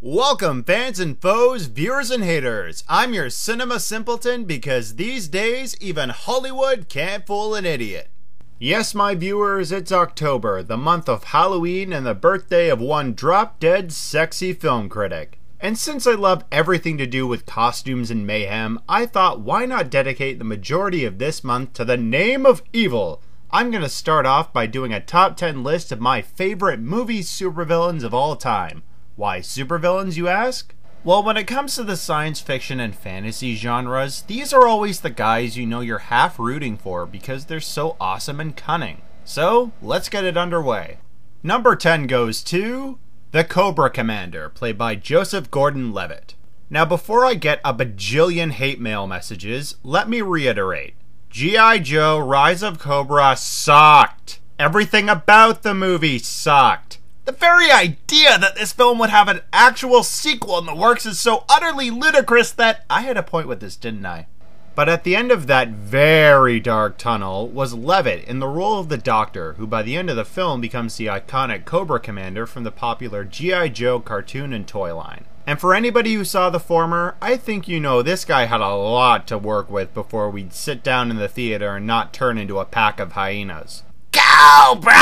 Welcome, fans and foes, viewers and haters. I'm your cinema simpleton because these days, even Hollywood can't fool an idiot. Yes, my viewers, it's October, the month of Halloween and the birthday of one drop-dead sexy film critic. And since I love everything to do with costumes and mayhem, I thought why not dedicate the majority of this month to the name of evil. I'm gonna start off by doing a top 10 list of my favorite movie supervillains of all time. Why supervillains, you ask? Well, when it comes to the science fiction and fantasy genres, these are always the guys you know you're half rooting for because they're so awesome and cunning. So, let's get it underway. Number 10 goes to the Cobra Commander, played by Joseph Gordon-Levitt. Now, before I get a bajillion hate mail messages, let me reiterate. G.I. Joe Rise of Cobra sucked. Everything about the movie sucked. The very idea that this film would have an actual sequel in the works is so utterly ludicrous that I had a point with this, didn't I? But at the end of that very dark tunnel was Levitt in the role of the Doctor, who by the end of the film becomes the iconic Cobra Commander from the popular G.I. Joe cartoon and toy line. And for anybody who saw the former, I think you know this guy had a lot to work with before we'd sit down in the theater and not turn into a pack of hyenas. Cobra!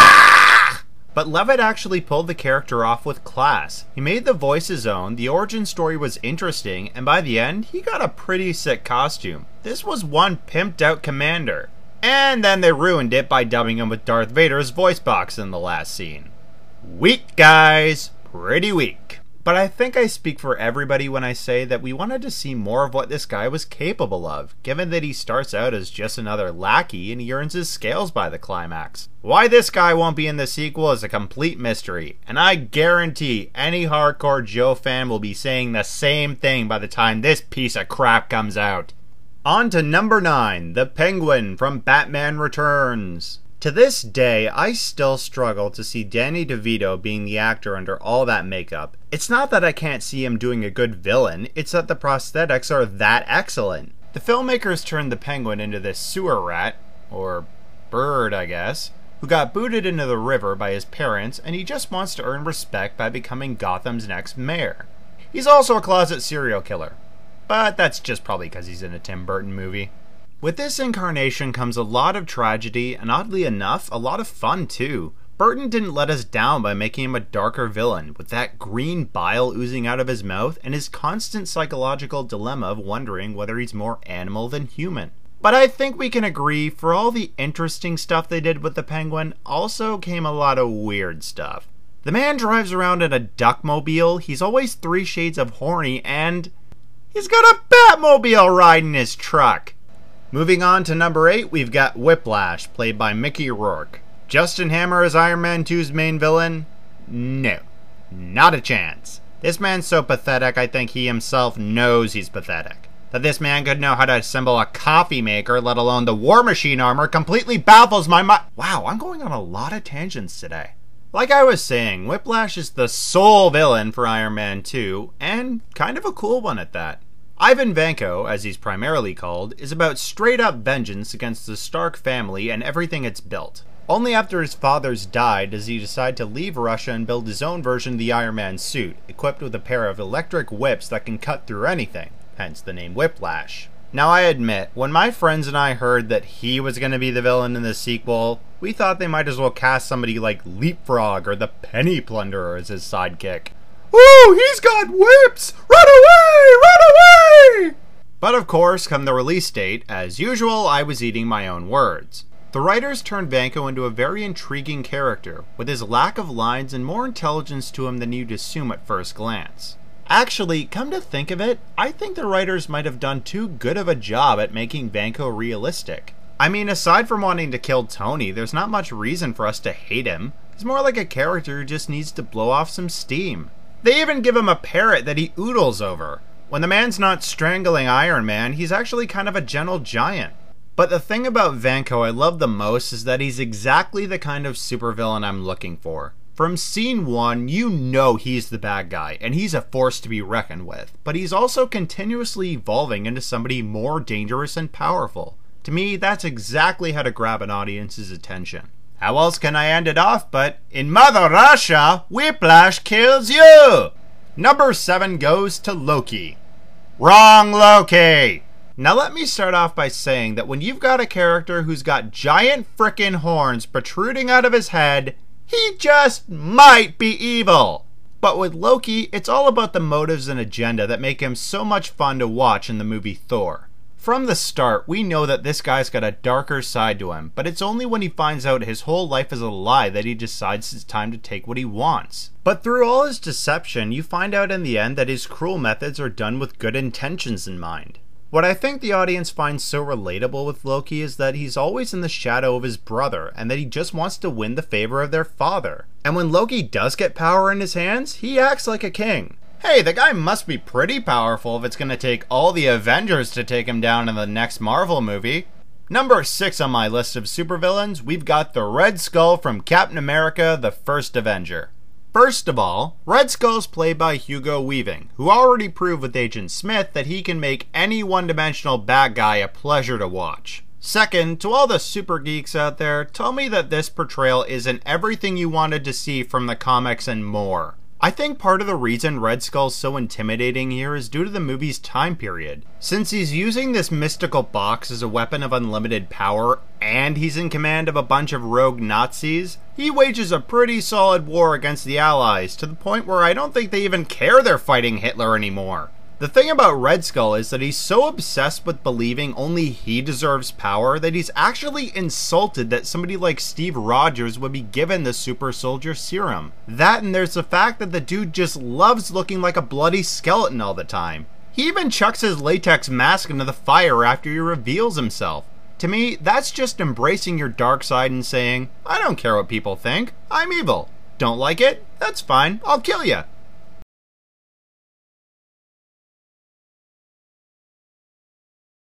But Levitt actually pulled the character off with class. He made the voice his own, the origin story was interesting, and by the end, he got a pretty sick costume. This was one pimped out commander. And then they ruined it by dubbing him with Darth Vader's voice box in the last scene. Weak, guys. Pretty weak. But I think I speak for everybody when I say that we wanted to see more of what this guy was capable of, given that he starts out as just another lackey and he earns his scales by the climax. Why this guy won't be in the sequel is a complete mystery, and I guarantee any hardcore Joe fan will be saying the same thing by the time this piece of crap comes out. On to number 9, the Penguin from Batman Returns. To this day, I still struggle to see Danny DeVito being the actor under all that makeup. It's not that I can't see him doing a good villain, it's that the prosthetics are that excellent. The filmmakers turned the Penguin into this sewer rat, or bird I guess, who got booted into the river by his parents, and he just wants to earn respect by becoming Gotham's next mayor. He's also a closet serial killer, but that's just probably because he's in a Tim Burton movie. With this incarnation comes a lot of tragedy, and oddly enough, a lot of fun too. Burton didn't let us down by making him a darker villain, with that green bile oozing out of his mouth and his constant psychological dilemma of wondering whether he's more animal than human. But I think we can agree, for all the interesting stuff they did with the Penguin, also came a lot of weird stuff. The man drives around in a duckmobile, he's always 3 shades of horny, and he's got a Batmobile riding his truck. Moving on to number 8, we've got Whiplash, played by Mickey Rourke. Justin Hammer as Iron Man 2's main villain? No. Not a chance. This man's so pathetic I think he himself knows he's pathetic. That this man could know how to assemble a coffee maker, let alone the War Machine armor, completely baffles my mind. Wow, I'm going on a lot of tangents today. Like I was saying, Whiplash is the sole villain for Iron Man 2, and kind of a cool one at that. Ivan Vanko, as he's primarily called, is about straight-up vengeance against the Stark family and everything it's built. Only after his father's died does he decide to leave Russia and build his own version of the Iron Man suit, equipped with a pair of electric whips that can cut through anything, hence the name Whiplash. Now I admit, when my friends and I heard that he was going to be the villain in the sequel, we thought they might as well cast somebody like Leapfrog or the Penny Plunderer as his sidekick. Woo! He's got whips! Run away! Run away! But of course, come the release date, as usual, I was eating my own words. The writers turned Vanko into a very intriguing character, with his lack of lines and more intelligence to him than you'd assume at first glance. Actually, come to think of it, I think the writers might have done too good of a job at making Vanko realistic. I mean, aside from wanting to kill Tony, there's not much reason for us to hate him. He's more like a character who just needs to blow off some steam. They even give him a parrot that he oodles over. When the man's not strangling Iron Man, he's actually kind of a gentle giant. But the thing about Vanko I love the most is that he's exactly the kind of supervillain I'm looking for. From scene 1, you know he's the bad guy, and he's a force to be reckoned with. But he's also continuously evolving into somebody more dangerous and powerful. To me, that's exactly how to grab an audience's attention. How else can I end it off but, in Mother Russia, Whiplash kills you! Number 7 goes to Loki. Wrong Loki! Now let me start off by saying that when you've got a character who's got giant frickin' horns protruding out of his head, he just might be evil. But with Loki, it's all about the motives and agenda that make him so much fun to watch in the movie Thor. From the start, we know that this guy's got a darker side to him, but it's only when he finds out his whole life is a lie that he decides it's time to take what he wants. But through all his deception, you find out in the end that his cruel methods are done with good intentions in mind. What I think the audience finds so relatable with Loki is that he's always in the shadow of his brother, and that he just wants to win the favor of their father. And when Loki does get power in his hands, he acts like a king. Hey, the guy must be pretty powerful if it's going to take all the Avengers to take him down in the next Marvel movie. Number 6 on my list of supervillains, we've got the Red Skull from Captain America, the First Avenger. First of all, Red Skull's played by Hugo Weaving, who already proved with Agent Smith that he can make any one-dimensional bad guy a pleasure to watch. Second, to all the super geeks out there, tell me that this portrayal isn't everything you wanted to see from the comics and more. I think part of the reason Red Skull's so intimidating here is due to the movie's time period. Since he's using this mystical box as a weapon of unlimited power, and he's in command of a bunch of rogue Nazis, he wages a pretty solid war against the Allies, to the point where I don't think they even care they're fighting Hitler anymore. The thing about Red Skull is that he's so obsessed with believing only he deserves power that he's actually insulted that somebody like Steve Rogers would be given the super soldier serum. That, and there's the fact that the dude just loves looking like a bloody skeleton all the time. He even chucks his latex mask into the fire after he reveals himself. To me, that's just embracing your dark side and saying, I don't care what people think, I'm evil. Don't like it? That's fine, I'll kill ya.